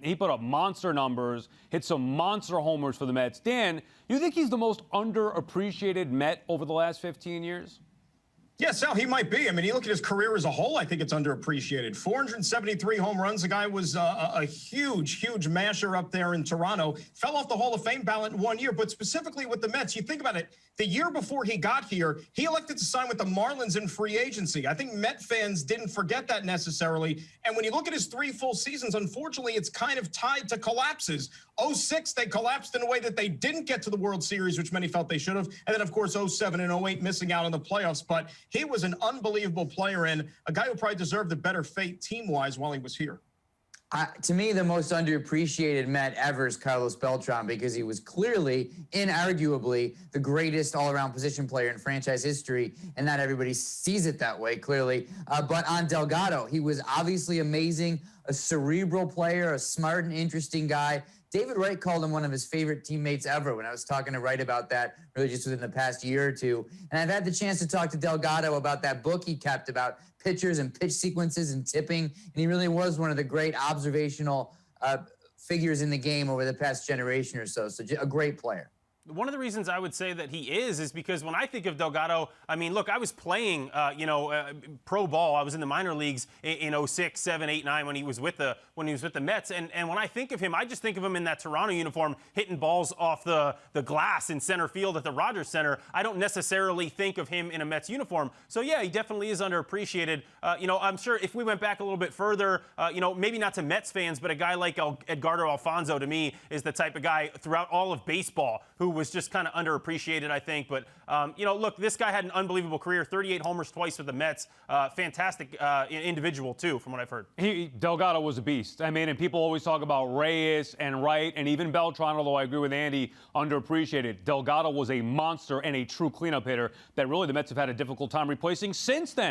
He put up monster numbers, hit some monster homers for the Mets. Dan, you think he's the most underappreciated Met over the last 15 years? Yeah, Sal, he might be. I mean, you look at his career as a whole, I think it's underappreciated. 473 home runs. The guy was a huge masher up there in Toronto. Fell off the Hall of Fame ballot in 1 year, but specifically with the Mets, you think about it, the year before he got here, he elected to sign with the Marlins in free agency. I think Met fans didn't forget that necessarily. And when you look at his 3 full seasons, unfortunately, it's kind of tied to collapses. 06, they collapsed in a way that they didn't get to the World Series, which many felt they should have. And then, of course, 07 and 08 missing out on the playoffs. But he was an unbelievable player and a guy who probably deserved a better fate team-wise while he was here. To me, the most underappreciated Met ever is Carlos Beltran because he was clearly, inarguably, the greatest all-around position player in franchise history, and not everybody sees it that way, clearly. But on Delgado, he was obviously amazing, a cerebral player, a smart and interesting guy. David Wright called him one of his favorite teammates ever when I was talking to Wright about that, really just within the past year or two. And I've had the chance to talk to Delgado about that book he kept about pitchers and pitch sequences and tipping. And he really was one of the great observational figures in the game over the past generation or so. So a great player. One of the reasons I would say that he is because when I think of Delgado, I mean, look, I was playing, pro ball. I was in the minor leagues in 06, 7, 8, 9 when he was with the Mets. And when I think of him, I just think of him in that Toronto uniform hitting balls off the glass in center field at the Rogers Center. I don't necessarily think of him in a Mets uniform. So, yeah, he definitely is underappreciated. I'm sure if we went back a little bit further, maybe not to Mets fans, but a guy like Edgardo Alfonso, to me, is the type of guy throughout all of baseball who was just kind of underappreciated, I think. But, look, this guy had an unbelievable career, 38 homers twice with the Mets. Fantastic individual, too, from what I've heard. Delgado was a beast. I mean, and people always talk about Reyes and Wright and even Beltran, although I agree with Andy, underappreciated. Delgado was a monster and a true cleanup hitter that really the Mets have had a difficult time replacing since then.